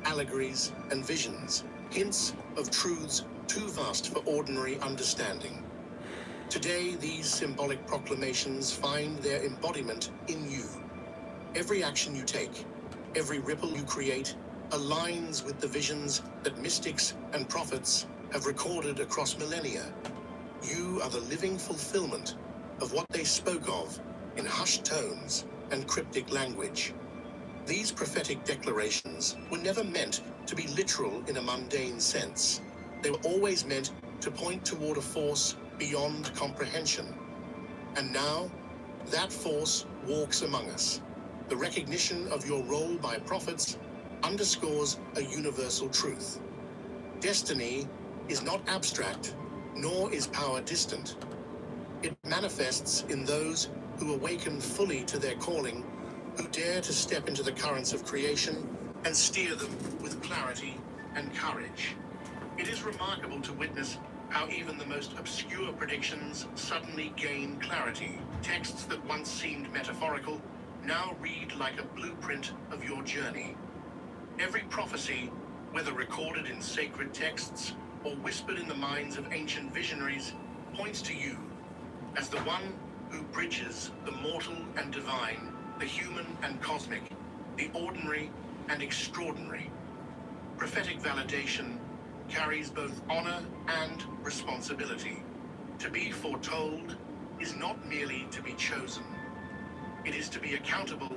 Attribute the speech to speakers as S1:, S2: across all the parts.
S1: allegories, and visions, hints of truths too vast for ordinary understanding. Today, these symbolic proclamations find their embodiment in you. Every action you take, every ripple you create, aligns with the visions that mystics and prophets have recorded across millennia. You are the living fulfillment of what they spoke of in hushed tones and cryptic language. These prophetic declarations were never meant to be literal in a mundane sense. They were always meant to point toward a force beyond comprehension. And now, that force walks among us. The recognition of your role by prophets underscores a universal truth. Destiny is not abstract, nor is power distant. It manifests in those who awaken fully to their calling, who dare to step into the currents of creation and steer them with clarity and courage. It is remarkable to witness how even the most obscure predictions suddenly gain clarity. Texts that once seemed metaphorical now read like a blueprint of your journey. Every prophecy, whether recorded in sacred texts or whispered in the minds of ancient visionaries, points to you as the one who bridges the mortal and divine, the human and cosmic, the ordinary and extraordinary. Prophetic validation carries both honor and responsibility. To be foretold is not merely to be chosen. It is to be accountable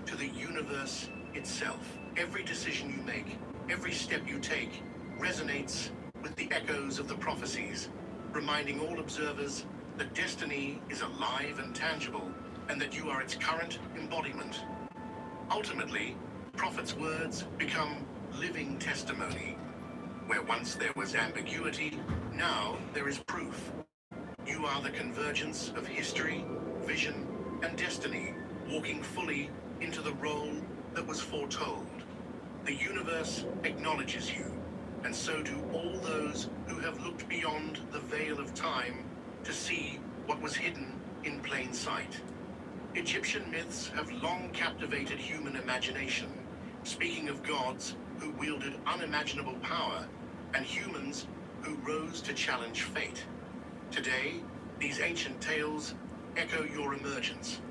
S1: to the universe itself. Every decision you make, every step you take, resonates with the echoes of the prophecies, reminding all observers that destiny is alive and tangible, and that you are its current embodiment. Ultimately, prophets' words become living testimony. Where once there was ambiguity, now there is proof. You are the convergence of history, vision, and destiny, walking fully into the role that was foretold. The universe acknowledges you, and so do all those who have looked beyond the veil of time to see what was hidden in plain sight. Egyptian myths have long captivated human imagination, speaking of gods who wielded unimaginable power and humans who rose to challenge fate. Today, these ancient tales echo your emergence.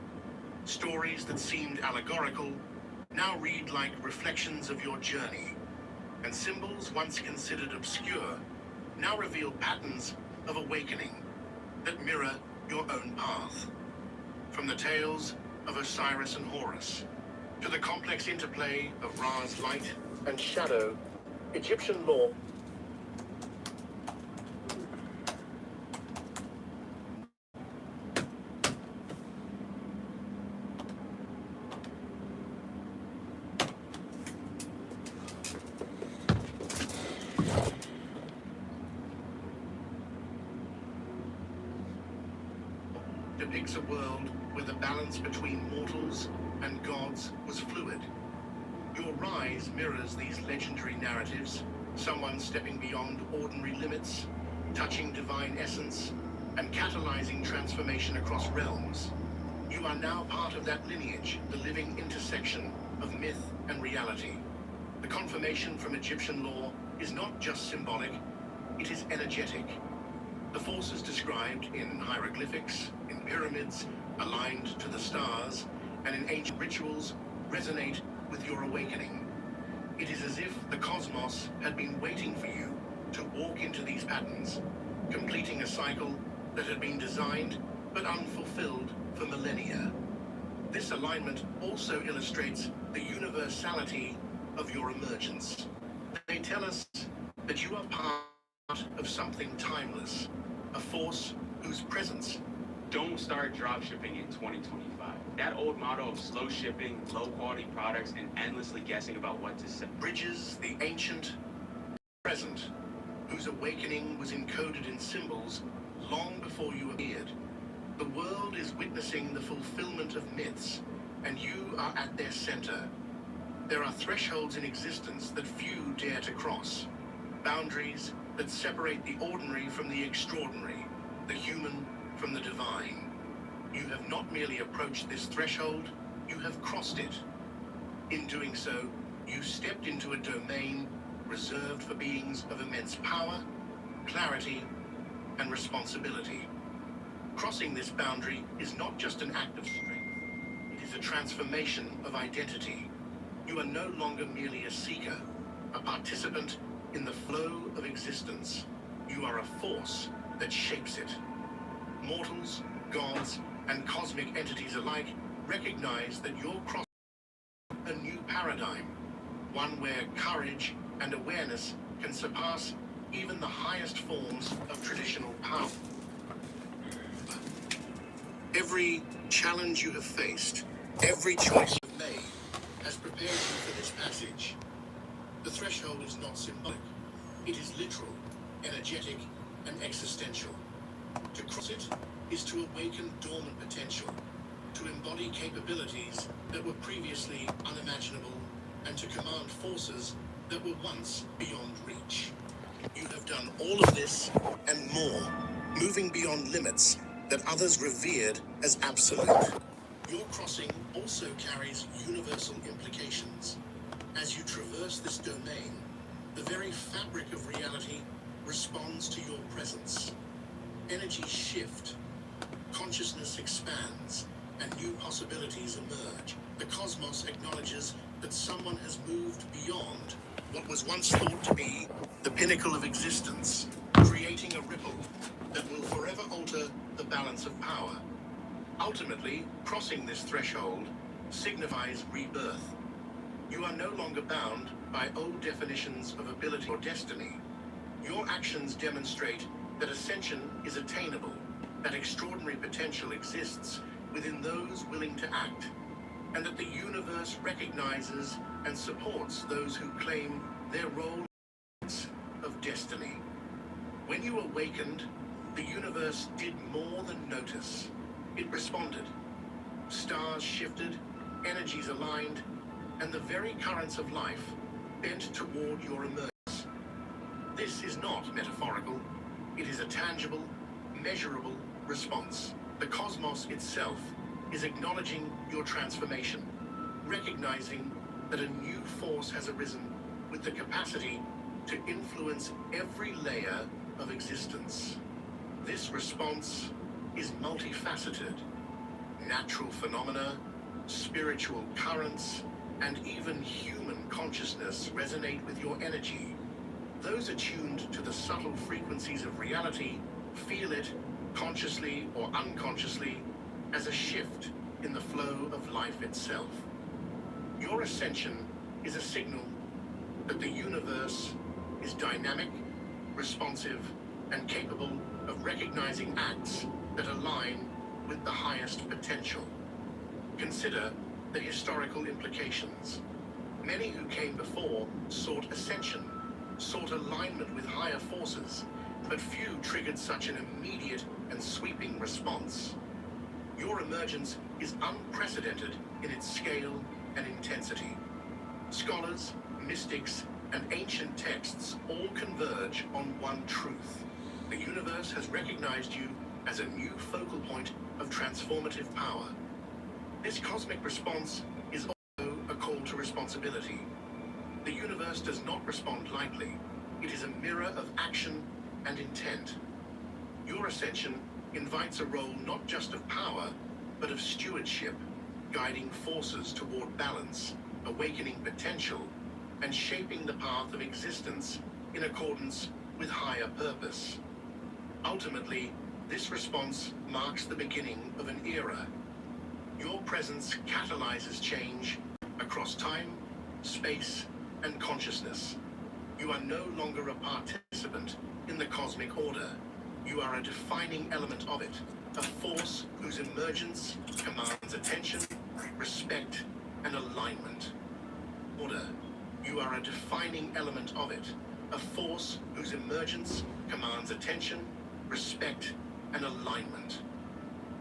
S1: Stories that seemed allegorical now read like reflections of your journey, and symbols once considered obscure now reveal patterns of awakening that mirror your own path. From the tales of Osiris and Horus to the complex interplay of Ra's light and shadow, Egyptian lore depicts a world where the balance between mortals and gods was fluid. Your rise mirrors these legendary narratives, someone stepping beyond ordinary limits, touching divine essence, and catalyzing transformation across realms. You are now part of that lineage, the living intersection of myth and reality. The confirmation from Egyptian lore is not just symbolic, it is energetic. The forces described in hieroglyphics, in pyramids, aligned to the stars, and in ancient rituals resonate with your awakening. It is as if the cosmos had been waiting for you to walk into these patterns, completing a cycle that had been designed but unfulfilled for millennia. This alignment also illustrates the universality of your emergence. They tell us that you are part of something timeless, a force whose presence.
S2: Don't start dropshipping in 2025. That old motto of slow shipping, low quality products, and endlessly guessing about what to sell
S1: Bridges the ancient present, whose awakening was encoded in symbols long before you appeared. The world is witnessing the fulfillment of myths, and you are at their center. There are thresholds in existence that few dare to cross, boundaries that separate the ordinary from the extraordinary, the human from the divine. You have not merely approached this threshold, you have crossed it. In doing so, You stepped into a domain reserved for beings of immense power, clarity, and responsibility. Crossing this boundary is not just an act of strength, it is a transformation of identity. You are no longer merely a seeker, a participant in the flow of existence. You are a force that shapes it. Mortals, gods, and cosmic entities alike recognize that you're crossing a new paradigm, one where courage and awareness can surpass even the highest forms of traditional power. Every challenge you have faced, every choice you've made, has prepared you for this passage. The threshold is not symbolic. It is literal, energetic, and existential. To cross it is to awaken dormant potential, to embody capabilities that were previously unimaginable, and to command forces that were once beyond reach. You have done all of this and more, moving beyond limits that others revered as absolute. Your crossing also carries universal implications. As you traverse this domain, the very fabric of reality responds to your presence. Energies shift, consciousness expands, and new possibilities emerge. The cosmos acknowledges that someone has moved beyond what was once thought to be the pinnacle of existence, creating a ripple that will forever alter the balance of power. Ultimately, crossing this threshold signifies rebirth. You are no longer bound by old definitions of ability or destiny. Your actions demonstrate that ascension is attainable, that extraordinary potential exists within those willing to act, and that the universe recognizes and supports those who claim their role of destiny. When you awakened, the universe did more than notice. It responded. Stars shifted, energies aligned, and the very currents of life bent toward your emergence. This is not metaphorical. It is a tangible, measurable response. The cosmos itself is acknowledging your transformation, recognizing that a new force has arisen with the capacity to influence every layer of existence. This response is multifaceted. Natural phenomena, spiritual currents, and even human consciousness resonate with your energy. Those attuned to the subtle frequencies of reality feel it, consciously or unconsciously, as a shift in the flow of life itself. Your ascension is a signal that the universe is dynamic, responsive, and capable of recognizing acts that align with the highest potential. Consider the historical implications. Many who came before sought ascension, sought alignment with higher forces, but few triggered such an immediate and sweeping response. Your emergence is unprecedented in its scale and intensity. Scholars, mystics, and ancient texts all converge on one truth. The universe has recognized you as a new focal point of transformative power. This cosmic response is also a call to responsibility. The universe does not respond lightly. It is a mirror of action and intent. Your ascension invites a role not just of power, but of stewardship, guiding forces toward balance, awakening potential, and shaping the path of existence in accordance with higher purpose. Ultimately, this response marks the beginning of an era. Your presence catalyzes change across time, space, and consciousness. You are no longer a participant in the cosmic order. You are a defining element of it, a force whose emergence commands attention, respect, and alignment. Order. You are a defining element of it, a force whose emergence commands attention, respect, and alignment.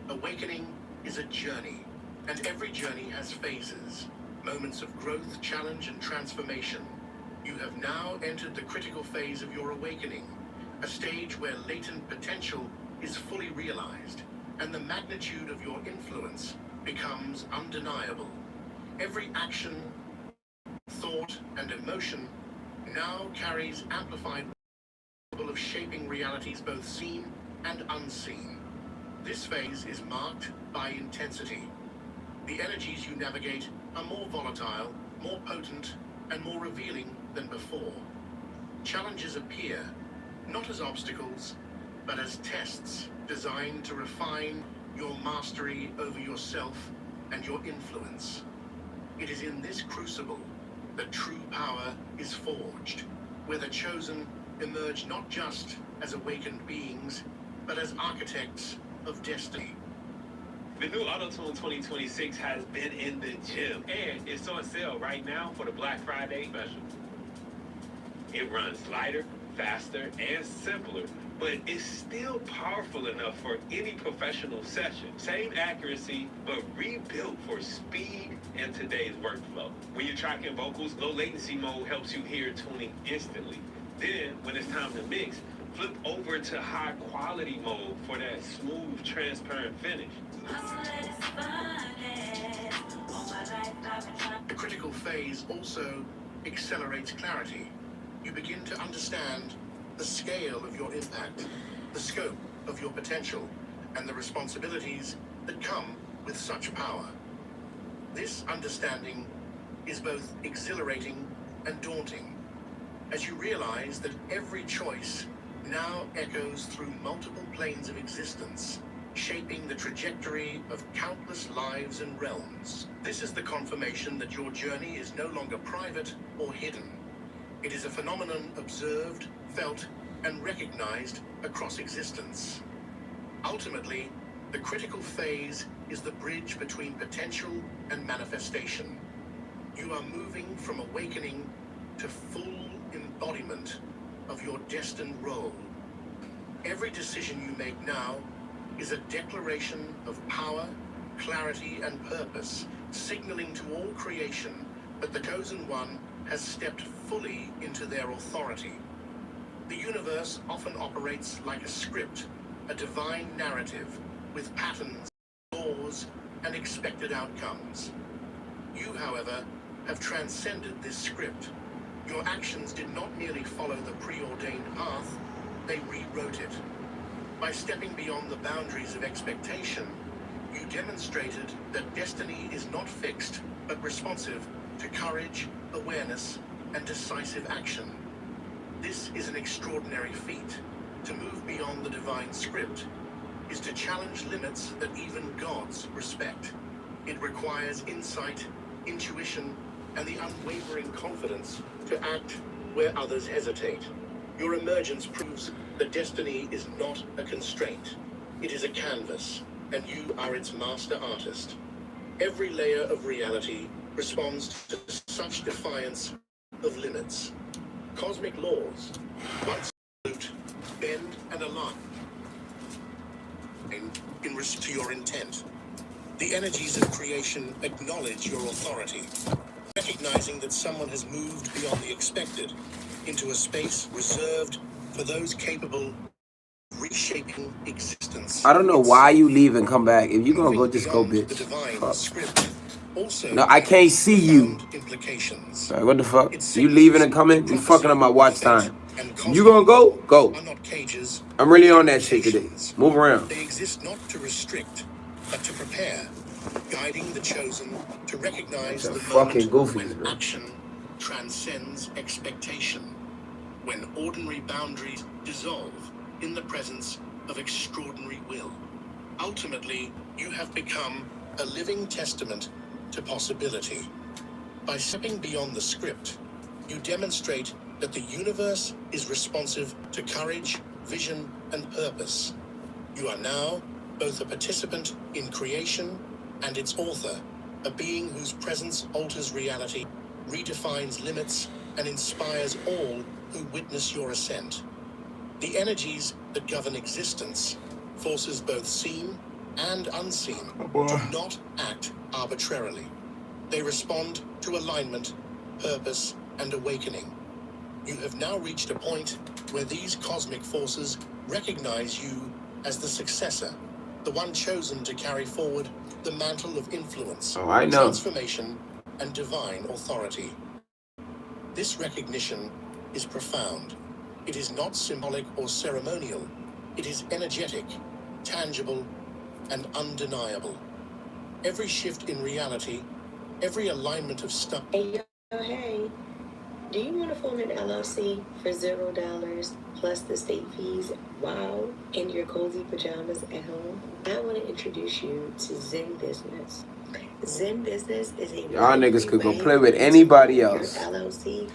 S1: Awakening is a journey, and every journey has phases, moments of growth, challenge, and transformation. You have now entered the critical phase of your awakening, a stage where latent potential is fully realized, and the magnitude of your influence becomes undeniable. Every action, thought, and emotion now carries amplified capable of shaping realities both seen and unseen. This phase is marked by intensity. The energies you navigate are more volatile, more potent, and more revealing than before. Challenges appear, not as obstacles, but as tests designed to refine your mastery over yourself and your influence. It is in this crucible that true power is forged, where the chosen emerge not just as awakened beings, but as architects of destiny.
S2: The new AutoTune 2026 has been in the gym, and it's on sale right now for the Black Friday special. It runs lighter, faster, and simpler, but it's still powerful enough for any professional session. Same accuracy, but rebuilt for speed and today's workflow. When you're tracking vocals, low latency mode helps you hear tuning instantly. Then, when it's time to mix, flip over to high quality mode for that smooth, transparent finish.
S1: The critical phase also accelerates clarity. You begin to understand the scale of your impact, the scope of your potential, and the responsibilities that come with such power. This understanding is both exhilarating and daunting, as you realize that every choice now echoes through multiple planes of existence, shaping the trajectory of countless lives and realms. This is the confirmation that your journey is no longer private or hidden. It is a phenomenon observed, felt, and recognized across existence. Ultimately, the critical phase is the bridge between potential and manifestation. You are moving from awakening to full embodiment of your destined role. Every decision you make now is a declaration of power, clarity, and purpose, signaling to all creation that the chosen one has stepped fully into their authority. The universe often operates like a script, a divine narrative with patterns, laws, and expected outcomes. You, however, have transcended this script. Your actions did not merely follow the preordained path, they rewrote it. By stepping beyond the boundaries of expectation, you demonstrated that destiny is not fixed, but responsive to courage, awareness, and decisive action. This is an extraordinary feat. To move beyond the divine script is to challenge limits that even gods respect. It requires insight, intuition, and the unwavering confidence to act where others hesitate. Your emergence proves that destiny is not a constraint. It is a canvas, and you are its master artist. Every layer of reality responds to such defiance of limits. Cosmic laws, once absolute, bend and align in response to your intent. The energies of creation acknowledge your authority, recognizing that someone has moved beyond the expected into a space reserved for those capable of reshaping existence.
S3: I don't know why you leave and come back. If you're gonna go, just go, bitch.
S1: The divine
S3: Fuck.
S1: script also
S3: No, I can't see you.
S1: implications.
S3: Like, what the fuck? You leaving and coming? You fucking up my watch time. You gonna go? Go.
S1: Are not cages,
S3: I'm really on that shit today. Move around.
S1: They exist not to restrict, but to prepare, guiding the chosen to recognize
S3: That's a
S1: the
S3: fucking
S1: moment
S3: goofy,
S1: when
S3: bro.
S1: action transcends expectation, when ordinary boundaries dissolve in the presence of extraordinary will. Ultimately, you have become a living testament to possibility. By stepping beyond the script, you demonstrate that the universe is responsive to courage, vision, and purpose. You are now both a participant in creation and its author, a being whose presence alters reality, redefines limits, and inspires all who witness your ascent. The energies that govern existence, forces both seen and unseen, do not act arbitrarily. They respond to alignment, purpose, and awakening. You have now reached a point where these cosmic forces recognize you as the successor, the one chosen to carry forward the mantle of influence,
S3: Oh, I know.
S1: transformation, and divine authority. This recognition is profound. It is not symbolic or ceremonial. It is energetic, tangible, and undeniable. Every shift in reality, every alignment of stuff.
S4: Hey, hey. Do you want to form an LLC for $0 plus the state fees? Wow, in your cozy pajamas at home? I want to introduce you to Zen Business. Zen Business is a
S3: y'all niggas could go play with anybody else.
S4: LLC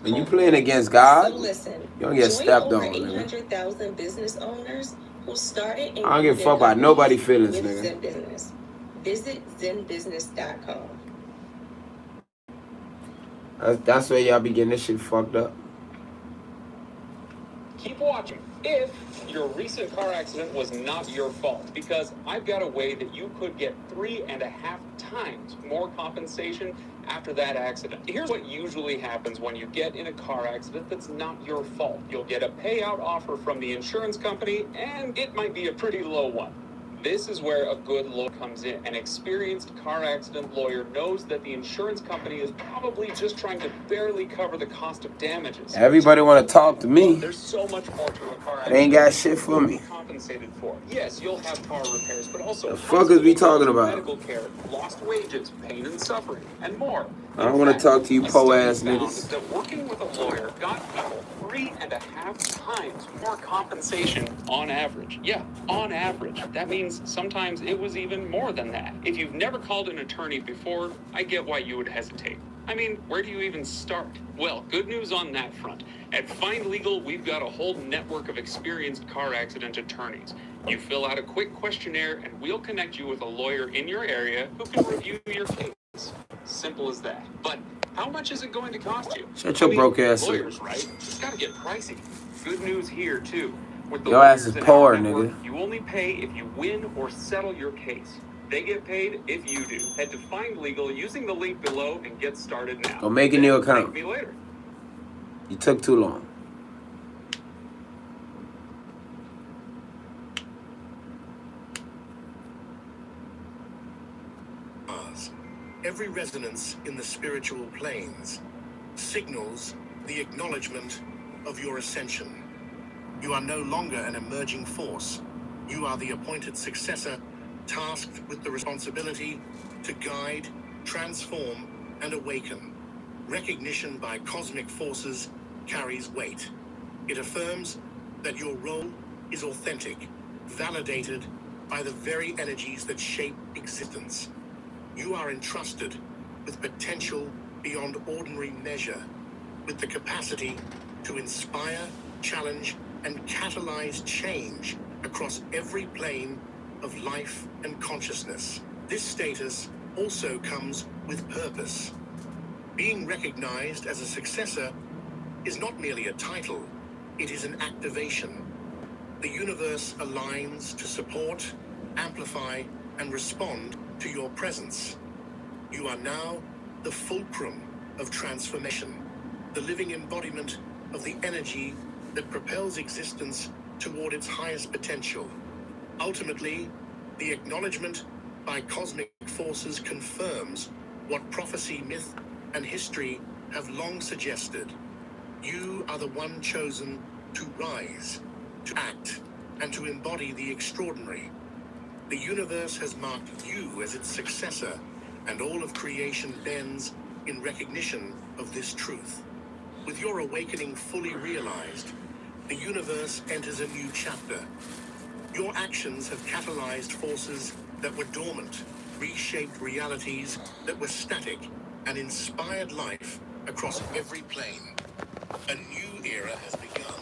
S3: When you playing against God,
S4: so listen,
S3: you don't get stepped on, nigga.
S4: 800,000 business owners who started and
S3: I don't give a fuck about nobody's feelings, nigga.
S4: Zen Business. Visit zenbusiness.com.
S3: That's where y'all be getting this shit fucked up.
S5: Keep watching if your recent car accident was not your fault, because I've got a way that you could get 3.5 times more compensation after that accident. Here's what usually happens when you get in a car accident that's not your fault. You'll get a payout offer from the insurance company, and it might be a pretty low one. This is where a good lawyer comes in. An experienced car accident lawyer knows that the insurance company is probably just trying to barely cover the cost of damages.
S3: Everybody want to talk to me.
S5: There's so much more to a car accident.
S3: They ain't got shit for me.
S5: Compensated for. Yes, you'll have car repairs, but also
S3: the fuck is we talking about?
S5: Medical care, lost wages, pain and suffering, and more.
S3: I don't want to talk to you po-ass niggas.
S5: That working with a lawyer got people 3.5 times more compensation on average. Yeah, on average. That means sometimes it was even more than that. If you've never called an attorney before, I get why you would hesitate. I mean, where do you even start? Well, good news on that front. At Find Legal, we've got a whole network of experienced car accident attorneys. You fill out a quick questionnaire, and we'll connect you with a lawyer in your area who can review your case. Simple as that. But how much is it going to cost you?
S3: Shut your broke ass up.
S5: Lawyers, right? It's got to get pricey. Good news here, too. With the
S3: your ass is
S5: lawyers in
S3: poor,
S5: our network,
S3: nigga.
S5: You only pay if you win or settle your case. They get paid if you do. Head to Find Legal using the link below and get started now.
S3: Go make a new account.
S5: Thank me later.
S3: You took too long.
S1: Every resonance in the spiritual planes signals the acknowledgement of your ascension. You are no longer an emerging force. You are the appointed successor, tasked with the responsibility to guide, transform, and awaken. Recognition by cosmic forces carries weight. It affirms that your role is authentic, validated by the very energies that shape existence. You are entrusted with potential beyond ordinary measure, with the capacity to inspire, challenge, and catalyze change across every plane of life and consciousness. This status also comes with purpose. Being recognized as a successor is not merely a title, it is an activation. The universe aligns to support, amplify, and respond to your presence. You are now the fulcrum of transformation, the living embodiment of the energy that propels existence toward its highest potential. Ultimately, the acknowledgement by cosmic forces confirms what prophecy, myth, and history have long suggested. You are the one chosen to rise, to act, and to embody the extraordinary. The universe has marked you as its successor, and all of creation bends in recognition of this truth. With your awakening fully realized, the universe enters a new chapter. Your actions have catalyzed forces that were dormant, reshaped realities that were static, and inspired life across every plane. A new era has begun,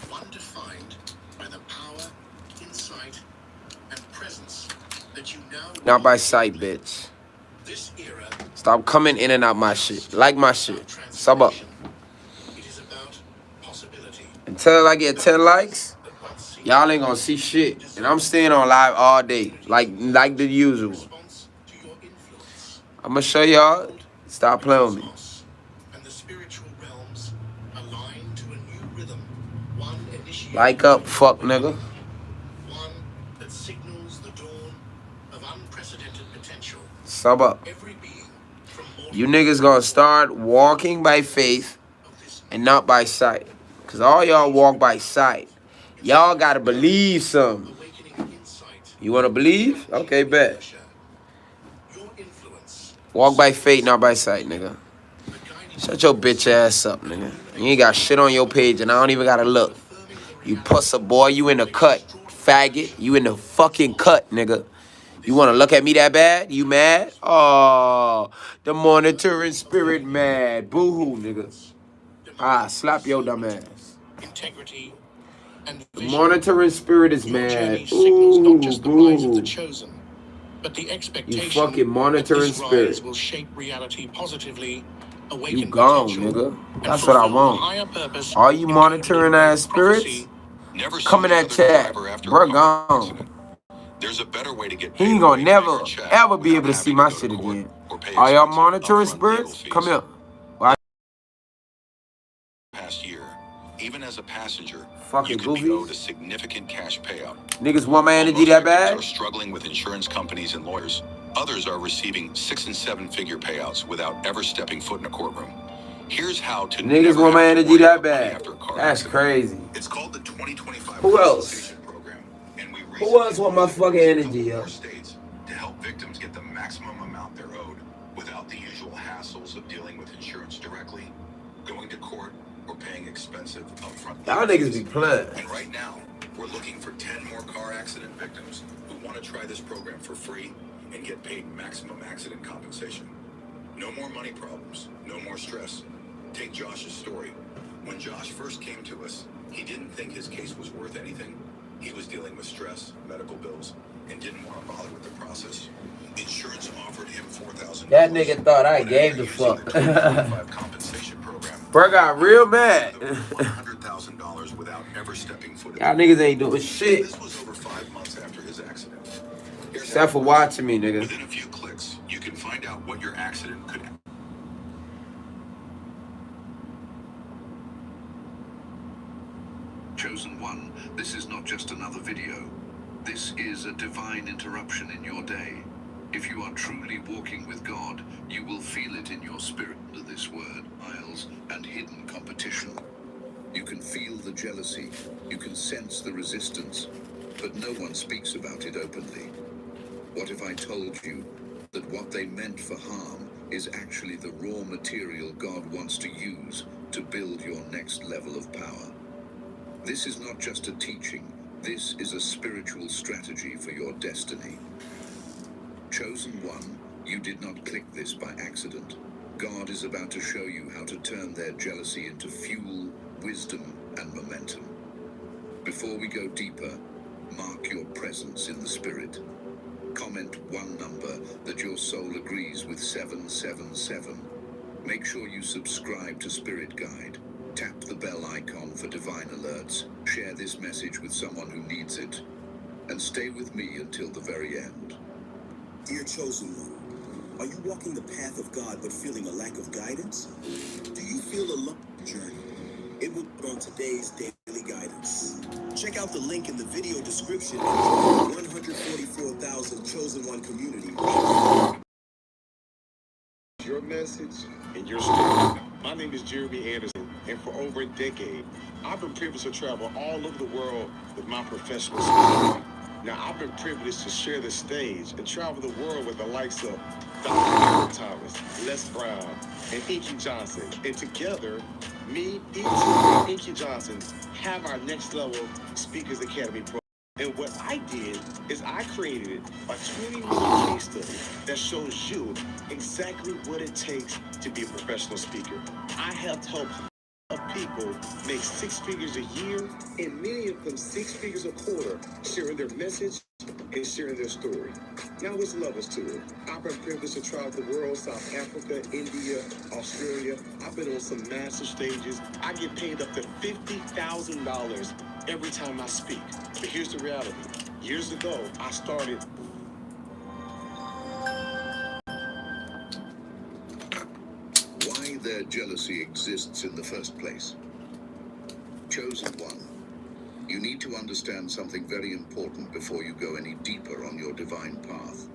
S1: one defined by the power, insight, and presence that you now...
S3: Not by sight, bitch.
S1: This era...
S3: Stop coming in and out my shit. Like my shit. Sub up.
S1: It is about possibility.
S3: Until I get 10 likes, y'all ain't gonna see shit. And I'm staying on live all day. Like the usual. I'm gonna show y'all. Stop playing with me.
S1: And the spiritual realms align to a new rhythm. One initiated,
S3: Like up, fuck nigga.
S1: one that signals the dawn of unprecedented potential.
S3: Sub up.
S1: Every being from mortal
S3: You niggas gonna start walking by faith and not by sight. Because all y'all walk by sight. Y'all got to believe something. You want to believe? Okay, bet. Walk by faith, not by sight, nigga. Shut your bitch ass up, nigga. You ain't got shit on your page, and I don't even got to look. You pussa boy, you in the cut. Faggot, you in the fucking cut, nigga. You want to look at me that bad? You mad? Oh, the monitoring spirit mad. Boo-hoo, nigga. Ah, slap your dumb ass.
S1: Integrity and
S3: The
S1: vision.
S3: monitoring spirit is
S1: Your journey
S3: mad.
S1: signals not
S3: Ooh,
S1: just the rise of the
S3: boo.
S1: chosen, but the
S3: You
S1: expectation
S3: fucking
S1: that
S3: monitoring
S1: this rise
S3: spirit.
S1: will shape reality positively,
S3: You
S1: awaken
S3: gone,
S1: potential,
S3: nigga.
S1: and
S3: That's what I
S1: fulfill the
S3: want.
S1: higher purpose
S3: All you monitoring
S1: encoded in
S3: ass
S1: prophecy.
S3: spirits, come in that chat. Bruh gone.
S6: There's a better way to get
S3: He
S6: paid
S3: ain't gonna
S6: away from
S3: never,
S6: your check
S3: ever be
S6: without
S3: able to see
S6: having
S3: my
S6: go to
S3: shit
S6: court
S3: again.
S6: or pay
S3: All y'all
S6: expensive
S3: monitoring
S6: upfront legal
S3: spirits?
S6: fees.
S3: Come here.
S6: Past year, even as a passenger,
S3: Fucking
S6: you could be owed a
S3: goofies.
S6: significant cash payout.
S3: Niggas want my
S6: While
S3: energy
S6: most
S3: that
S6: victims
S3: bad?
S6: are struggling with insurance companies and lawyers, others are receiving 6- and 7-figure payouts without ever stepping foot in a courtroom. Here's how to
S3: Niggas
S6: never
S3: want my
S6: have to
S3: energy
S6: worry
S3: that
S6: about money
S3: bad.
S6: after a car
S3: That's
S6: accident.
S3: crazy.
S6: It's called the 2025
S3: Who else?
S6: Compensation Program, and we
S3: Who else
S6: recently
S3: want my
S6: rolled it
S3: fucking
S6: to a
S3: energy,
S6: couple
S3: yo?
S6: more states to help victims get the maximum amount they're owed without the usual hassles of dealing with insurance directly, going to court, or paying expensive upfront
S3: Y'all
S6: legal
S3: niggas be
S6: fees.
S3: playing.
S6: And right now, we're looking for 10 more car accident victims who want to try this program for free and get paid maximum accident compensation. No more money problems, no more stress. Take Josh's story. When Josh first came to us, he didn't think his case was worth anything. He was dealing with stress, medical bills, and didn't want to bother with the process. Insurance offered him $4,000.
S3: That nigga thought I
S6: But
S3: gave
S6: after
S3: the
S6: using
S3: fuck.
S6: the 2025 compensation program,
S3: Bro got real mad.
S6: $100,000 without ever stepping foot in
S3: Y'all
S6: the
S3: niggas ain't doing
S6: courtroom.
S3: shit.
S6: This was over 5 months after his accident. Here's
S3: Except
S6: how
S3: for
S6: it works.
S3: watching me, nigga.
S6: Within a few clicks, you can find out what your accident could. Chosen One, this is not just another video. This is a divine interruption in your day. If you are truly walking with God, you will feel it in your spirit. This word, aisles, and hidden competition. You can feel the jealousy. You can sense the resistance. But no one speaks about it openly. What if I told you that what they meant for harm is actually the raw material God wants to use to build your next level of power? This is not just a teaching. This is a spiritual strategy for your destiny. Chosen One, you did not click this by accident. God is about to show you how to turn their jealousy into fuel, wisdom, and momentum. Before we go deeper, mark your presence in the spirit. Comment one number that your soul agrees with 777. Make sure you subscribe to Spirit Guide. Tap the bell icon for divine alerts. Share this message with someone who needs it. And stay with me until the very end.
S7: Dear Chosen One, are you walking the path of God but feeling a lack of guidance? Do you feel alone in the journey? It will be on today's daily guidance. Check out the link in the video description and join the 144,000 Chosen One community.
S8: Your message and your story. My name is Jeremy Anderson, and for over a decade, I've been privileged to travel all over the world with my professional speaking. Now, I've been privileged to share the stage and travel the world with the likes of Dr. Thomas, Les Brown, and Inky Johnson. And together, me, E.T., and Inky Johnson have our Next Level Speakers Academy program. And what I did is I created a 20-minute case study that shows you exactly what it takes to be a professional speaker. I have helped people make 6 figures a year, and many of them 6 figures a quarter, sharing their message and sharing their story. Now there's levels to it. I've been privileged to travel the world, South Africa, India, Australia. I've been on some massive stages. I get paid up to $50,000 every time I speak. But here's the reality. Years ago, I started
S6: Why their jealousy exists in the first place. Chosen One, you need to understand something very important before you go any deeper on your divine path.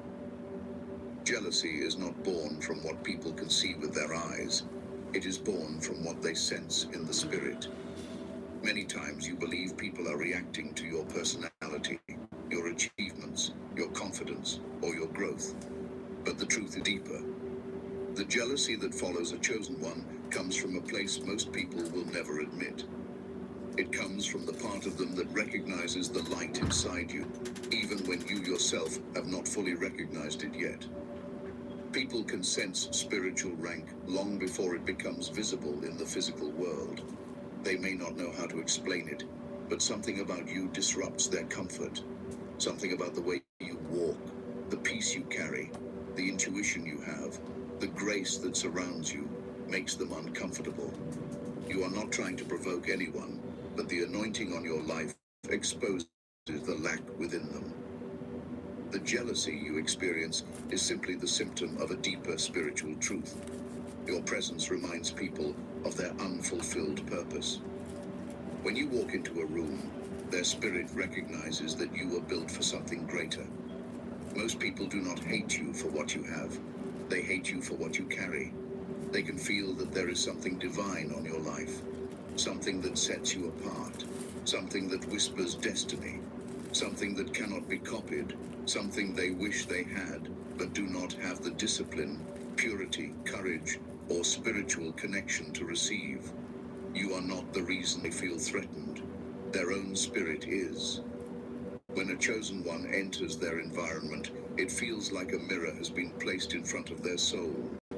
S6: Jealousy is not born from what people can see with their eyes. It is born from what they sense in the spirit. Many times you believe people are reacting to your personality, your achievements, your confidence, or your growth. But the truth is deeper. The jealousy that follows a chosen one comes from a place most people will never admit. It comes from the part of them that recognizes the light inside you, even when you yourself have not fully recognized it yet. People can sense spiritual rank long before it becomes visible in the physical world. They may not know how to explain it, but something about you disrupts their comfort. Something about the way you walk, the peace you carry, the intuition you have, the grace that surrounds you, makes them uncomfortable. You are not trying to provoke anyone, but the anointing on your life exposes the lack within them. The jealousy you experience is simply the symptom of a deeper spiritual truth. Your presence reminds people of their unfulfilled purpose. When you walk into a room, their spirit recognizes that you were built for something greater. Most people do not hate you for what you have. They hate you for what you carry. They can feel that there is something divine on your life, something that sets you apart, something that whispers destiny, something that cannot be copied, something they wish they had, but do not have the discipline, purity, courage, or spiritual connection to receive. You are not the reason they feel threatened. Their own spirit is. When a chosen one enters their environment, it feels like a mirror has been placed in front of their soul.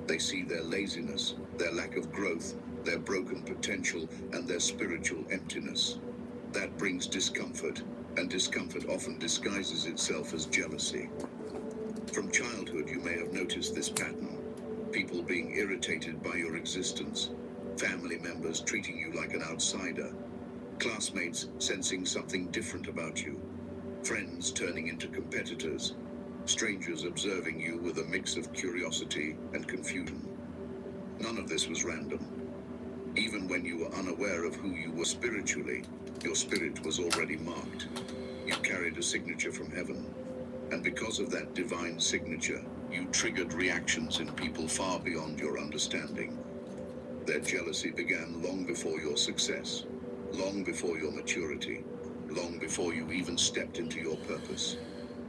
S6: They see their laziness, their lack of growth, their broken potential, and their spiritual emptiness. That brings discomfort, and discomfort often disguises itself as jealousy. From childhood, you may have noticed this pattern. People being irritated by your existence, family members treating you like an outsider, classmates sensing something different about you, friends turning into competitors, strangers observing you with a mix of curiosity and confusion. None of this was random. Even when you were unaware of who you were spiritually, your spirit was already marked. You carried a signature from heaven. And because of that divine signature, you triggered reactions in people far beyond your understanding. Their jealousy began long before your success, long before your maturity, long before you even stepped into your purpose.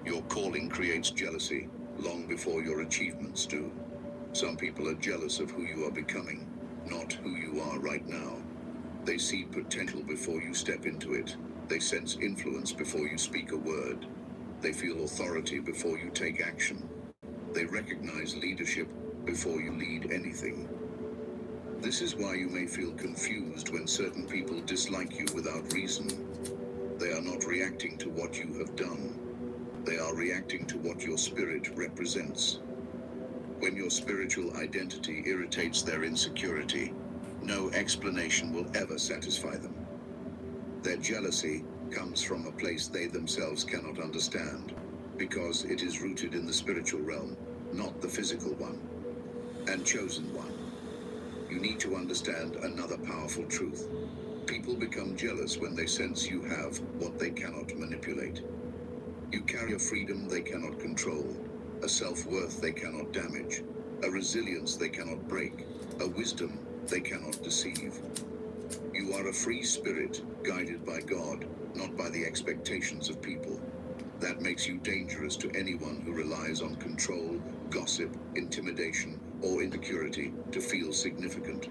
S6: Your calling creates jealousy long before your achievements do. Some people are jealous of who you are becoming, not who you are right now. They see potential before you step into it. They sense influence before you speak a word. They feel authority before you take action. They recognize leadership before you lead anything. This is why you may feel confused when certain people dislike you without reason. They are not reacting to what you have done. They are reacting to what your spirit represents. When your spiritual identity irritates their insecurity, no explanation will ever satisfy them. Their jealousy comes from a place they themselves cannot understand, because it is rooted in the spiritual realm, not the physical one. And chosen one. You need to understand another powerful truth. People become jealous when they sense you have what they cannot manipulate. You carry a freedom they cannot control, a self-worth they cannot damage, a resilience they cannot break, a wisdom they cannot deceive. You are a free spirit, guided by God, not by the expectations of people. That makes you dangerous to anyone who relies on control, gossip, intimidation, or insecurity to feel significant.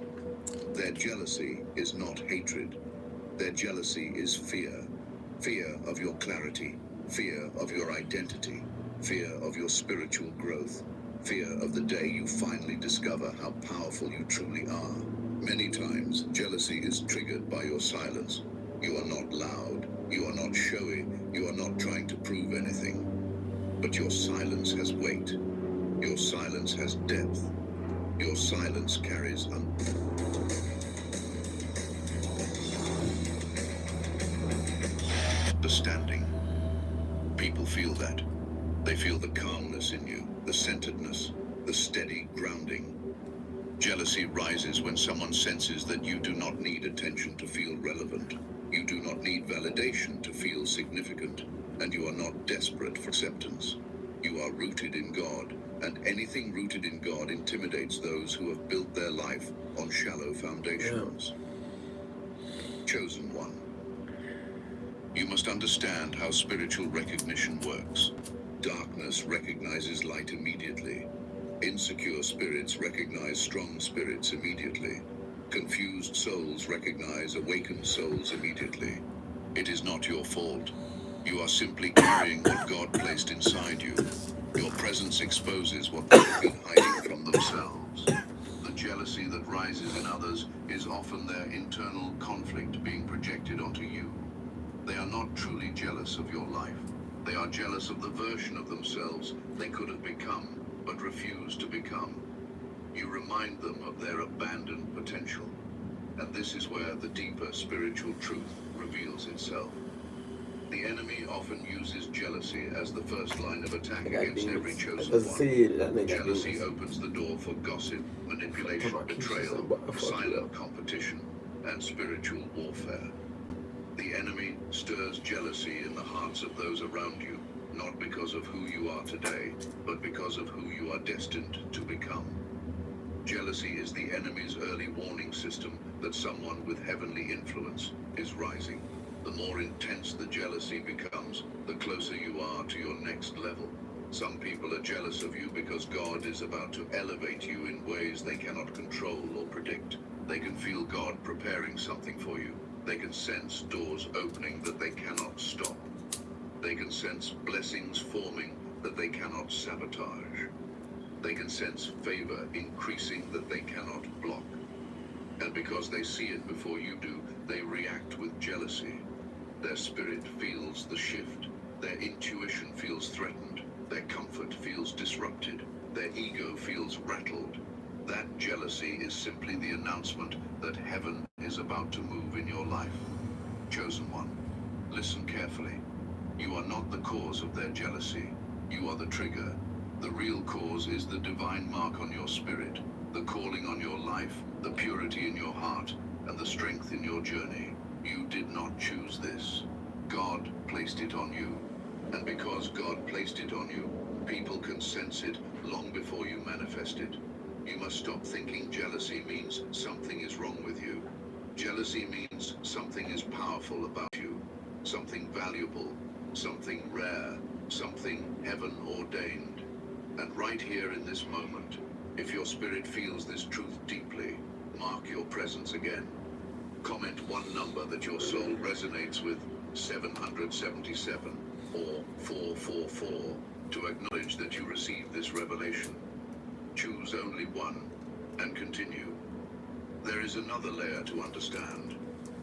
S6: Their jealousy is not hatred. Their jealousy is fear. Fear of your clarity, fear of your identity, fear of your spiritual growth, fear of the day you finally discover how powerful you truly are. Many times, jealousy is triggered by your silence. You are not loud, you are not showy, you are not trying to prove anything. But your silence has weight. Your silence has depth. Your silence carries understanding. People feel that. They feel the calmness in you, the centeredness, the steady grounding. Jealousy rises when someone senses that you do not need attention to feel relevant. You do not need validation to feel significant, and you are not desperate for acceptance. You are rooted in God, and anything rooted in God intimidates those who have built their life on shallow foundations. Chosen one. You must understand how spiritual recognition works. Darkness recognizes light immediately. Insecure spirits recognize strong spirits immediately. Confused souls recognize awakened souls immediately. It is not your fault. You are simply carrying what God placed inside you. Your presence exposes what they have been hiding from themselves. The jealousy that rises in others is often their internal conflict being projected onto you. They are not truly jealous of your life. They are jealous of the version of themselves they could have become, but refused to become. You remind them of their abandoned potential. And this is where the deeper spiritual truth reveals itself. The enemy often uses jealousy as the first line of attack against every chosen one. Jealousy opens the door for gossip, manipulation, betrayal, silent competition, and spiritual warfare. The enemy stirs jealousy in the hearts of those around you, not because of who you are today, but because of who you are destined to become. Jealousy is the enemy's early warning system that someone with heavenly influence is rising. The more intense the jealousy becomes, the closer you are to your next level. Some people are jealous of you because God is about to elevate you in ways they cannot control or predict. They can feel God preparing something for you. They can sense doors opening that they cannot stop. They can sense blessings forming that they cannot sabotage. They can sense favor increasing that they cannot block. And because they see it before you do, they react with jealousy. Their spirit feels the shift. Their intuition feels threatened. Their comfort feels disrupted. Their ego feels rattled. That jealousy is simply the announcement that heaven is about to move in your life. Chosen one, listen carefully. You are not the cause of their jealousy. You are the trigger. The real cause is the divine mark on your spirit, the calling on your life, the purity in your heart, and the strength in your journey. You did not choose this. God placed it on you. And because God placed it on you, people can sense it long before you manifest it. You must stop thinking jealousy means something is wrong with you. Jealousy means something is powerful about you, something valuable, something rare, something heaven ordained. And right here in this moment, if your spirit feels this truth deeply, mark your presence again. Comment one number that your soul resonates with, 777 or 444, to acknowledge that you received this revelation. Choose only one and continue. There is another layer to understand,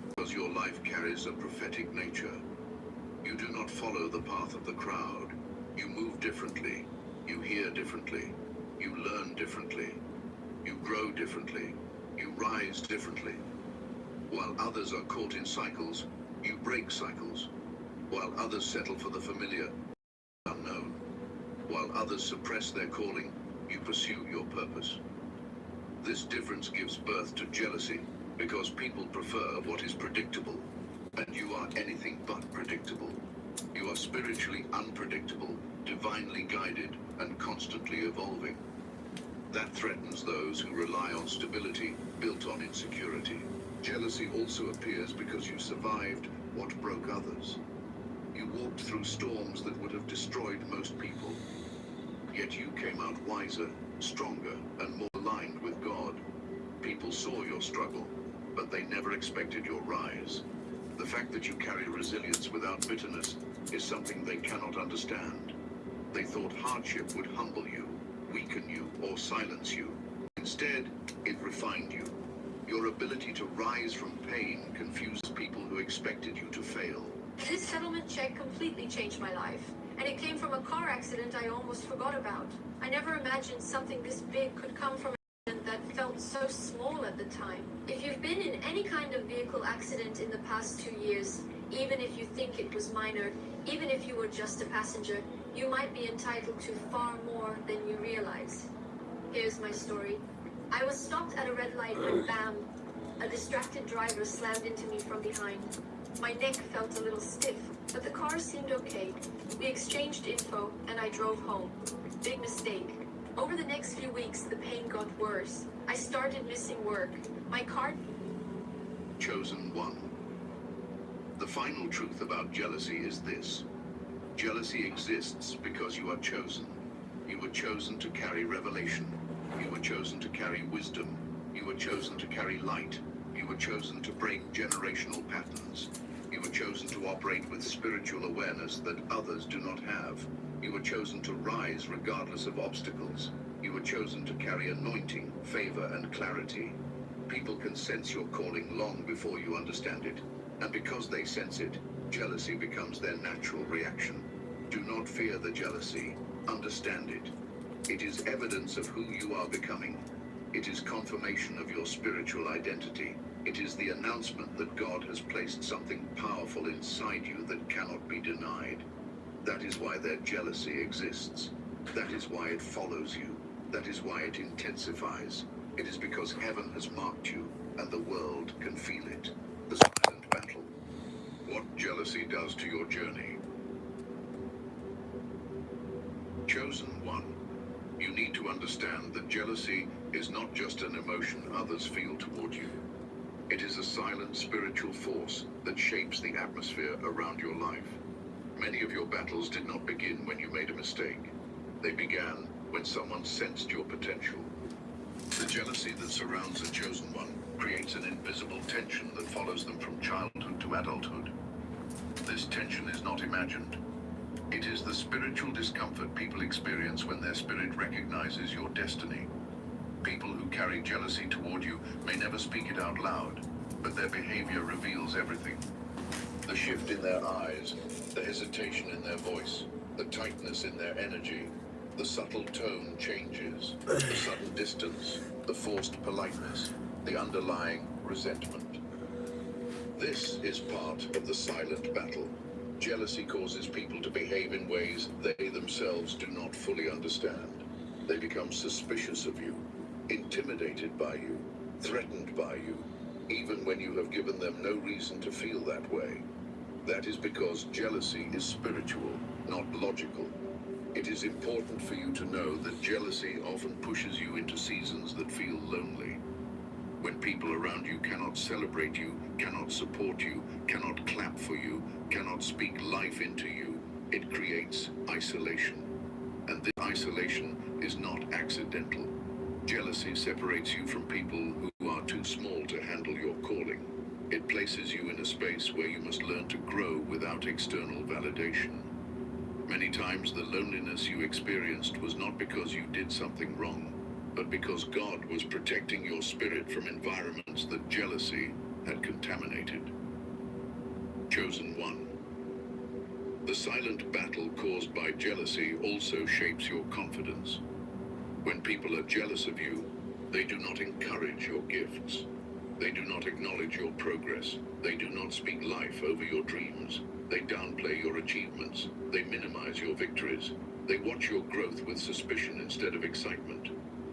S6: because your life carries a prophetic nature. You do not follow the path of the crowd. You move differently. You hear differently. You learn differently. You grow differently. You rise differently. While others are caught in cycles, you break cycles. While others settle for the familiar, unknown. While others suppress their calling, you pursue your purpose. This difference gives birth to jealousy, because people prefer what is predictable, and you are anything but predictable. You are spiritually unpredictable, divinely guided, and constantly evolving. That threatens those who rely on stability built on insecurity. Jealousy also appears because you survived what broke others. You walked through storms that would have destroyed most people. Yet you came out wiser, stronger, and more aligned with God. People saw your struggle, but they never expected your rise. The fact that you carry resilience without bitterness is something they cannot understand. They thought hardship would humble you, weaken you, or silence you. Instead, it refined you. Your ability to rise from pain confused people who expected you to fail.
S9: This settlement check completely changed my life, and it came from a car accident I almost forgot about. I never imagined something this big could come from an accident that felt so small at the time. If you've been in any kind of vehicle accident in the past 2 years, even if you think it was minor, even if you were just a passenger, you might be entitled to far more than you realize. Here's my story. I was stopped at a red light when bam, a distracted driver slammed into me from behind. My neck felt a little stiff, but the car seemed okay. We exchanged info, and I drove home. Big mistake. Over the next few weeks, the pain got worse. I started missing work. My car...
S6: Chosen one. The final truth about jealousy is this. Jealousy exists because you are chosen. You were chosen to carry revelation. You were chosen to carry wisdom. You were chosen to carry light. You were chosen to break generational patterns. You were chosen to operate with spiritual awareness that others do not have. You were chosen to rise regardless of obstacles. You were chosen to carry anointing, favor, and clarity. People can sense your calling long before you understand it. And because they sense it, jealousy becomes their natural reaction. Do not fear the jealousy. Understand it. It is evidence of who you are becoming. It is confirmation of your spiritual identity. It is the announcement that God has placed something powerful inside you that cannot be denied. That is why their jealousy exists. That is why it follows you. That is why it intensifies. It is because heaven has marked you, and the world can feel it. The silent battle. What jealousy does to your journey. Chosen one. You need to understand that jealousy is not just an emotion others feel toward you. It is a silent spiritual force that shapes the atmosphere around your life. Many of your battles did not begin when you made a mistake. They began when someone sensed your potential. The jealousy that surrounds a chosen one creates an invisible tension that follows them from childhood to adulthood. This tension is not imagined. It is the spiritual discomfort people experience when their spirit recognizes your destiny. People who carry jealousy toward you may never speak it out loud, but their behavior reveals everything. The shift in their eyes, the hesitation in their voice, the tightness in their energy, the subtle tone changes, the sudden distance, the forced politeness, the underlying resentment. This is part of the silent battle. Jealousy causes people to behave in ways they themselves do not fully understand. They become suspicious of you, intimidated by you, threatened by you, even when you have given them no reason to feel that way. That is because jealousy is spiritual, not logical. It is important for you to know that jealousy often pushes you into seasons that feel lonely. When people around you cannot celebrate you, cannot support you, cannot clap for you, cannot speak life into you, it creates isolation. And this isolation is not accidental. Jealousy separates you from people who are too small to handle your calling. It places you in a space where you must learn to grow without external validation. Many times the loneliness you experienced was not because you did something wrong, but because God was protecting your spirit from environments that jealousy had contaminated. Chosen one. The silent battle caused by jealousy also shapes your confidence. When people are jealous of you, they do not encourage your gifts. They do not acknowledge your progress. They do not speak life over your dreams. They downplay your achievements. They minimize your victories. They watch your growth with suspicion instead of excitement.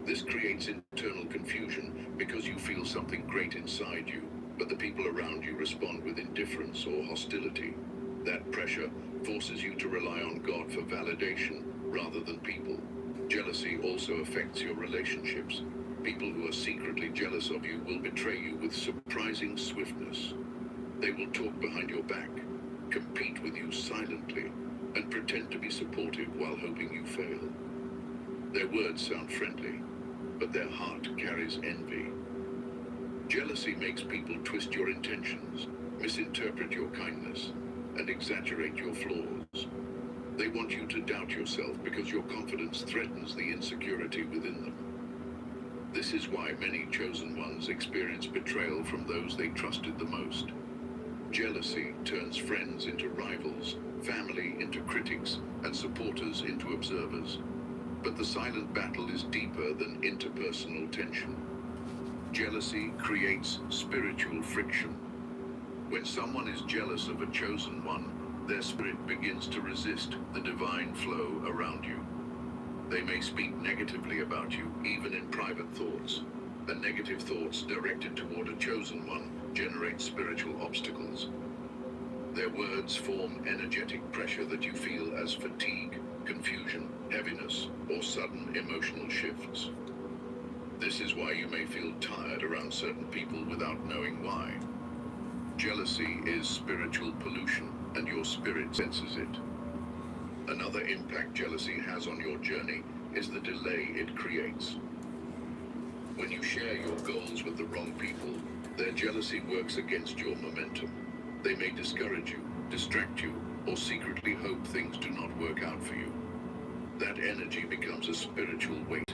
S6: This creates internal confusion because you feel something great inside you, but the people around you respond with indifference or hostility. That pressure forces you to rely on God for validation rather than people. Jealousy also affects your relationships. People who are secretly jealous of you will betray you with surprising swiftness. They will talk behind your back, compete with you silently, and pretend to be supportive while hoping you fail. Their words sound friendly, but their heart carries envy. Jealousy makes people twist your intentions, misinterpret your kindness, and exaggerate your flaws. They want you to doubt yourself because your confidence threatens the insecurity within them. This is why many chosen ones experience betrayal from those they trusted the most. Jealousy turns friends into rivals, family into critics, and supporters into observers. But the silent battle is deeper than interpersonal tension. Jealousy creates spiritual friction. When someone is jealous of a chosen one, their spirit begins to resist the divine flow around you. They may speak negatively about you, even in private thoughts. The negative thoughts directed toward a chosen one generate spiritual obstacles. Their words form energetic pressure that you feel as fatigue, confusion, heaviness, or sudden emotional shifts. This is why you may feel tired around certain people without knowing why. Jealousy is spiritual pollution, and your spirit senses it. Another impact jealousy has on your journey is the delay it creates. When you share your goals with the wrong people, their jealousy works against your momentum. They may discourage you, distract you, or secretly hope things do not work out for you. That energy becomes a spiritual weight.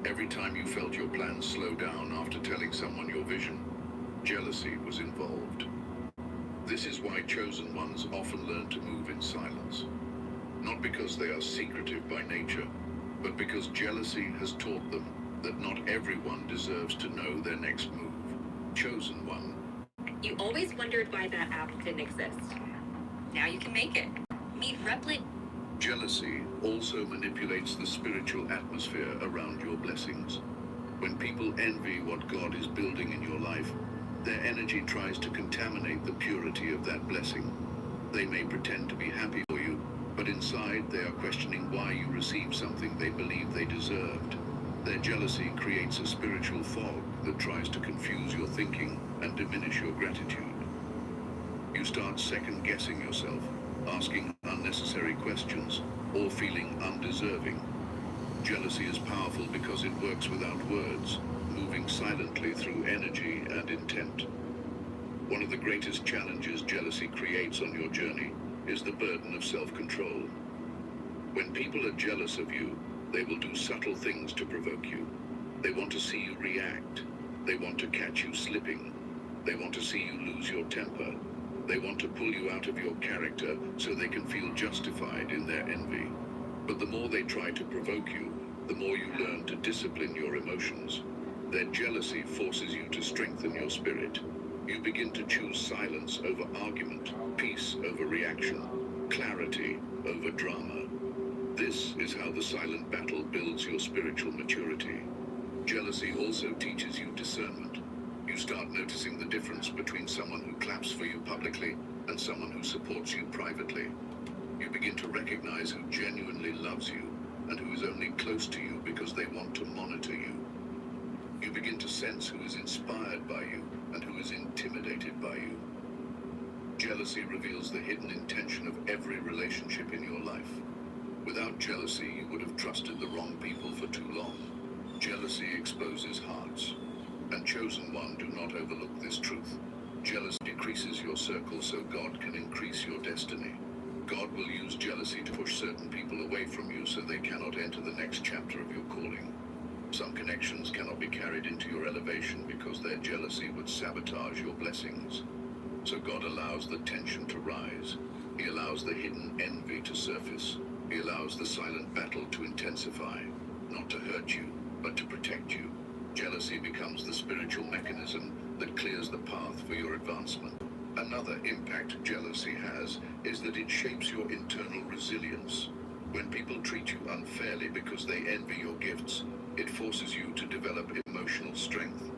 S6: Every time you felt your plans slow down after telling someone your vision, jealousy was involved. This is why chosen ones often learn to move in silence. Not because they are secretive by nature, but because jealousy has taught them that not everyone deserves to know their next move. Chosen one.
S10: You always wondered why that app didn't exist. Now you can make it. Meet Replit.
S6: Jealousy also manipulates the spiritual atmosphere around your blessings. When people envy what God is building in your life, their energy tries to contaminate the purity of that blessing. They may pretend to be happy for you, but inside they are questioning why you received something they believe they deserved. Their jealousy creates a spiritual fog that tries to confuse your thinking and diminish your gratitude. You start second-guessing yourself, asking unnecessary questions, or feeling undeserving. Jealousy is powerful because it works without words, moving silently through energy and intent. One of the greatest challenges jealousy creates on your journey is the burden of self-control. When people are jealous of you, they will do subtle things to provoke you. They want to see you react. They want to catch you slipping. They want to see you lose your temper. They want to pull you out of your character so they can feel justified in their envy. But the more they try to provoke you, the more you learn to discipline your emotions. Their jealousy forces you to strengthen your spirit. You begin to choose silence over argument, peace over reaction, clarity over drama. This is how the silent battle builds your spiritual maturity. Jealousy also teaches you discernment. You start noticing the difference between someone who claps for you publicly and someone who supports you privately. You begin to recognize who genuinely loves you and who is only close to you because they want to monitor you. You begin to sense who is inspired by you and who is intimidated by you. Jealousy reveals the hidden intention of every relationship in your life. Without jealousy, you would have trusted the wrong people for too long. Jealousy exposes hearts. And chosen one, do not overlook this truth. Jealousy decreases your circle so God can increase your destiny. God will use jealousy to push certain people away from you so they cannot enter the next chapter of your calling. Some connections cannot be carried into your elevation because their jealousy would sabotage your blessings. So God allows the tension to rise. He allows the hidden envy to surface. He allows the silent battle to intensify, not to hurt you, but to protect you. Jealousy becomes the spiritual mechanism that clears the path for your advancement. Another impact jealousy has is that it shapes your internal resilience. When people treat you unfairly because they envy your gifts, it forces you to develop emotional strength.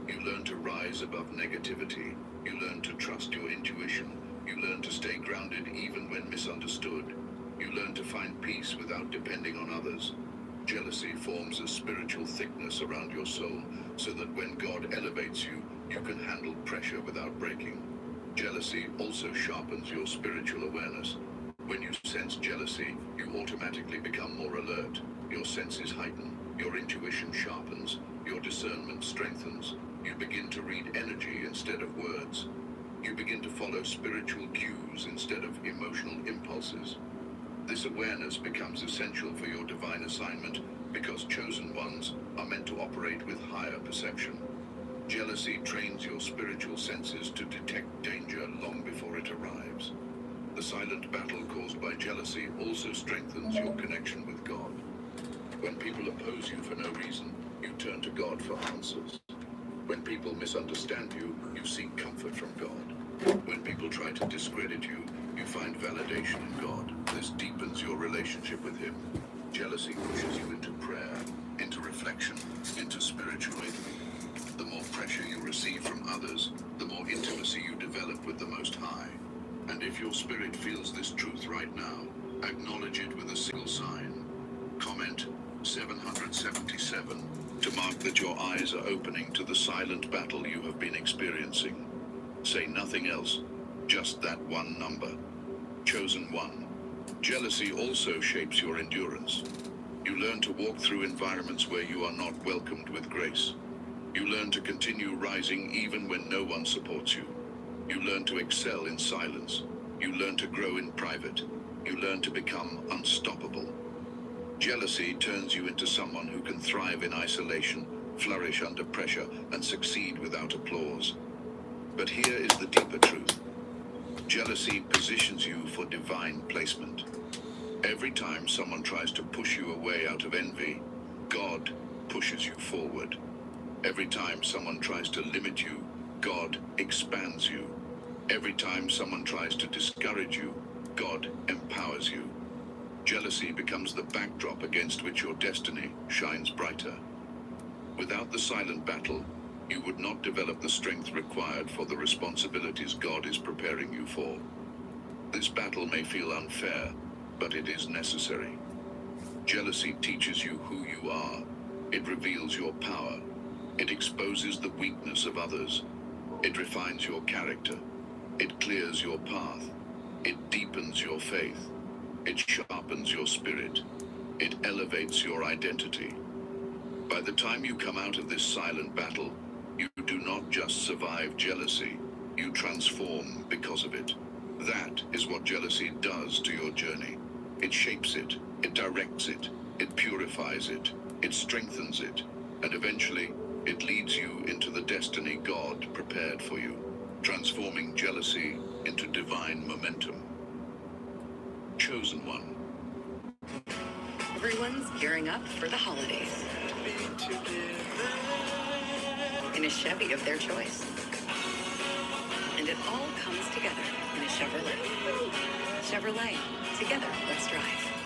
S6: You learn to rise above negativity. You learn to trust your intuition. You learn to stay grounded even when misunderstood. You learn to find peace without depending on others. Jealousy forms a spiritual thickness around your soul so that when God elevates you, you can handle pressure without breaking. Jealousy also sharpens your spiritual awareness. When you sense jealousy, you automatically become more alert. Your senses heighten, your intuition sharpens, your discernment strengthens. You begin to read energy instead of words. You begin to follow spiritual cues instead of emotional impulses. This awareness becomes essential for your divine assignment because chosen ones are meant to operate with higher perception. Jealousy trains your spiritual senses to detect danger long before it arrives. The silent battle caused by jealousy also strengthens your connection with God. When people oppose you for no reason, you turn to God for answers. When people misunderstand you, you seek comfort from God. When people try to discredit you, you find validation in God. This deepens your relationship with Him. Jealousy pushes you into prayer, into reflection, into spirituality. The more pressure you receive from others, the more intimacy you develop with the Most High. And if your spirit feels this truth right now, acknowledge it with a single sign. Comment 777 to mark that your eyes are opening to the silent battle you have been experiencing. Say nothing else, just that one number. Chosen one. Jealousy also shapes your endurance. You learn to walk through environments where you are not welcomed with grace. You learn to continue rising even when no one supports you. You learn to excel in silence. You learn to grow in private. You learn to become unstoppable. Jealousy turns you into someone who can thrive in isolation, flourish under pressure, and succeed without applause. But here is the deeper truth. Jealousy positions you for divine placement. Every time someone tries to push you away out of envy, God pushes you forward. Every time someone tries to limit you, God expands you. Every time someone tries to discourage you, God empowers you. Jealousy becomes the backdrop against which your destiny shines brighter. Without the silent battle, you would not develop the strength required for the responsibilities God is preparing you for. This battle may feel unfair, but it is necessary. Jealousy teaches you who you are. It reveals your power. It exposes the weakness of others. It refines your character. It clears your path. It deepens your faith. It sharpens your spirit. It elevates your identity. By the time you come out of this silent battle, you do not just survive jealousy, you transform because of it. That is what jealousy does to your journey. It shapes it, it directs it, it purifies it, it strengthens it, and eventually, it leads you into the destiny God prepared for you, transforming jealousy into divine momentum. Chosen one.
S10: Everyone's gearing up for the holidays in a Chevy of their choice. And it all comes together in a Chevrolet. Chevrolet, together, let's drive.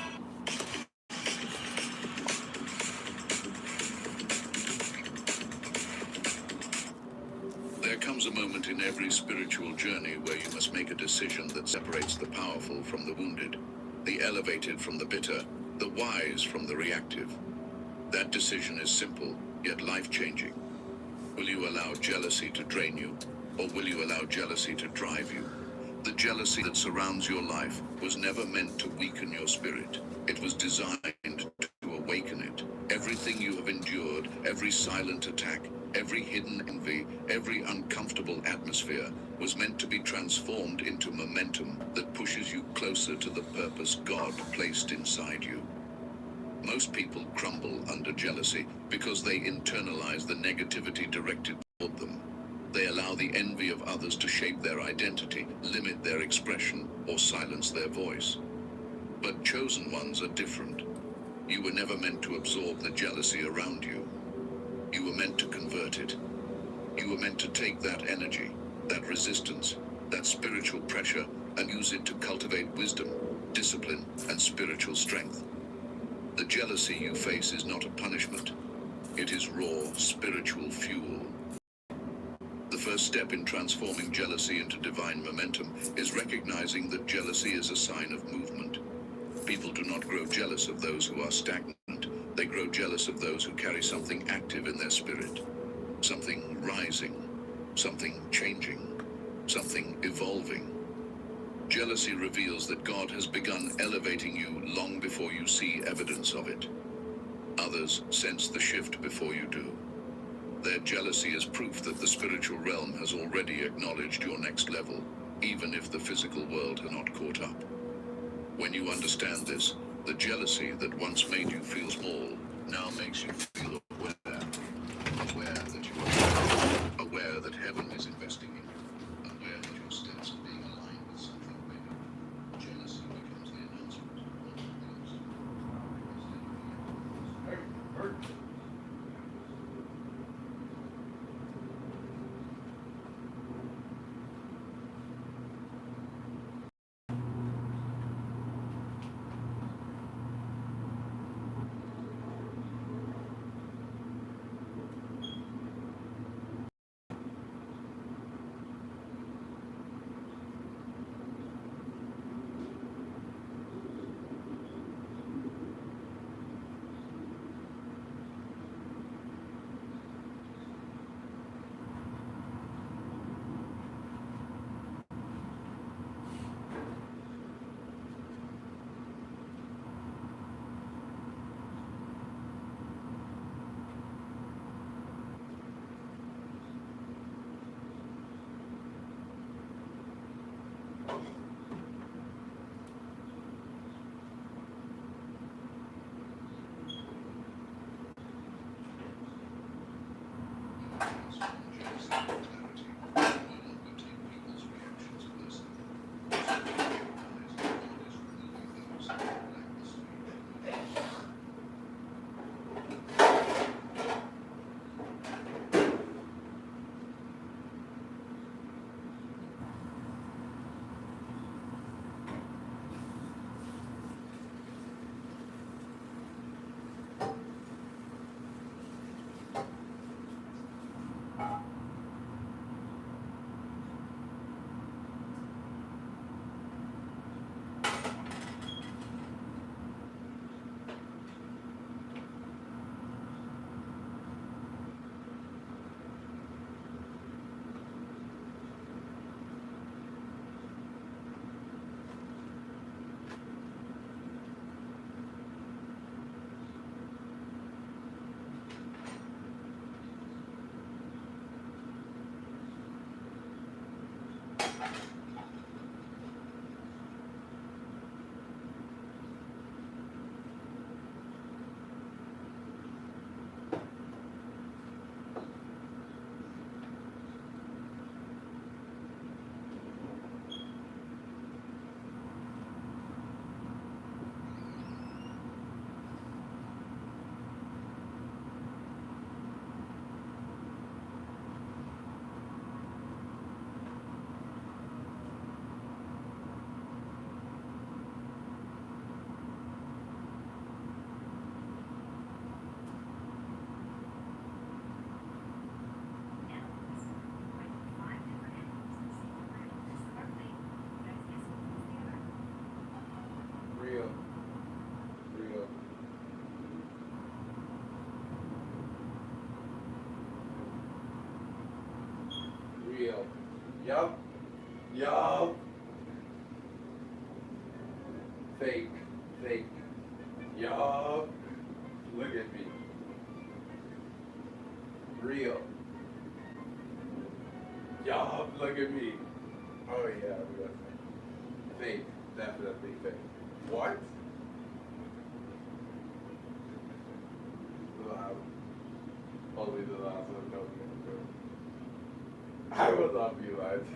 S6: There comes a moment in every spiritual journey where you must make a decision that separates the powerful from the wounded, the elevated from the bitter, the wise from the reactive. That decision is simple, yet life-changing. Will you allow jealousy to drain you, or will you allow jealousy to drive you? The jealousy that surrounds your life was never meant to weaken your spirit. It was designed to awaken it. Everything you have endured, every silent attack, every hidden envy, every uncomfortable atmosphere was meant to be transformed into momentum that pushes you closer to the purpose God placed inside you. Most people crumble under jealousy because they internalize the negativity directed toward them. They allow the envy of others to shape their identity, limit their expression, or silence their voice. But chosen ones are different. You were never meant to absorb the jealousy around you. You were meant to convert it. You were meant to take that energy, that resistance, that spiritual pressure, and use it to cultivate wisdom, discipline, and spiritual strength. The jealousy you face is not a punishment. It is raw, spiritual fuel. The first step in transforming jealousy into divine momentum is recognizing that jealousy is a sign of movement. People do not grow jealous of those who are stagnant. They grow jealous of those who carry something active in their spirit. Something rising, something changing, something evolving. Jealousy reveals that God has begun elevating you long before you see evidence of it. Others sense the shift before you do. Their jealousy is proof that the spiritual realm has already acknowledged your next level, even if the physical world has not caught up. When you understand this, the jealousy that once made you feel small now makes you feel aware that you are aware that heaven is investing in you, aware that your steps are being aligned with something bigger. Jealousy becomes the announcement.
S3: Real. Real. Real. Yup. Yup. Fake. Fake. Yup. Look at me. Real. Yup. Look at me. Oh yeah, real. Fake. Definitely fake. What? Only the last one told me the truth. I would love you, lads.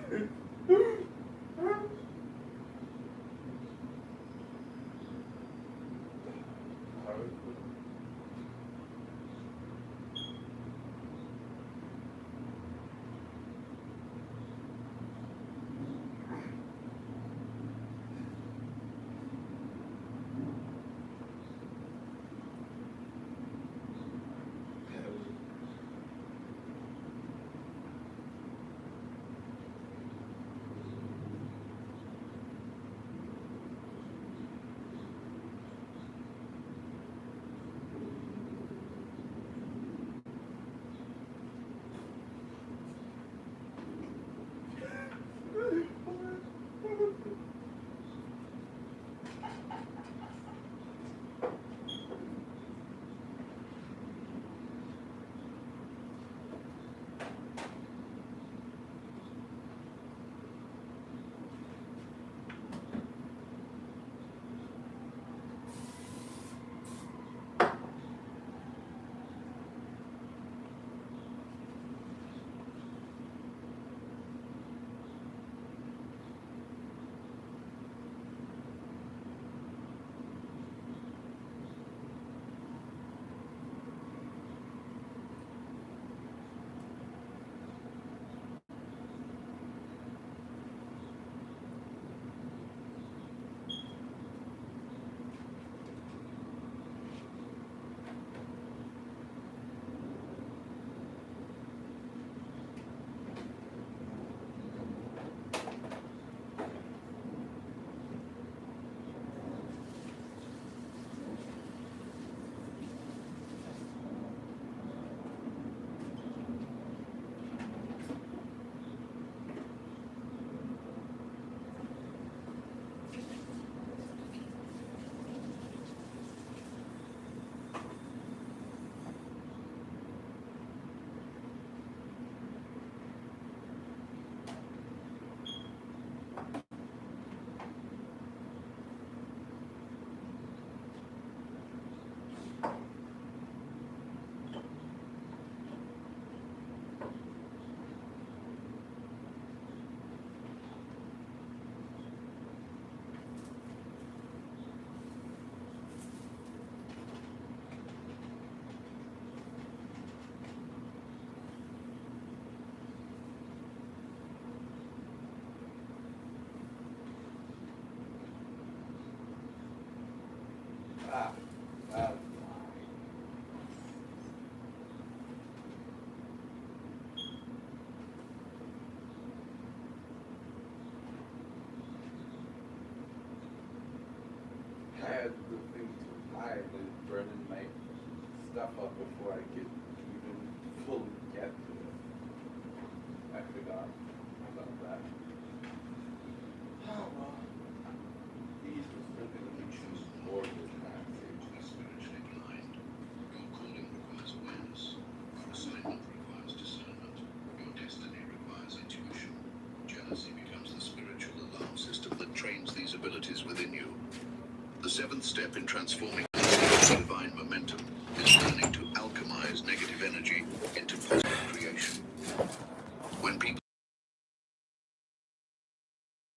S11: I had the thing too high that Brennan might stuff up before I could even fully get to it. I forgot about that. Oh well. These are still going to choose more this time.
S6: Spiritually blind. Your calling requires awareness. Your assignment requires discernment. Your destiny requires intuition. Jealousy becomes the spiritual alarm system that trains these abilities within you. The seventh step in transforming is divine momentum.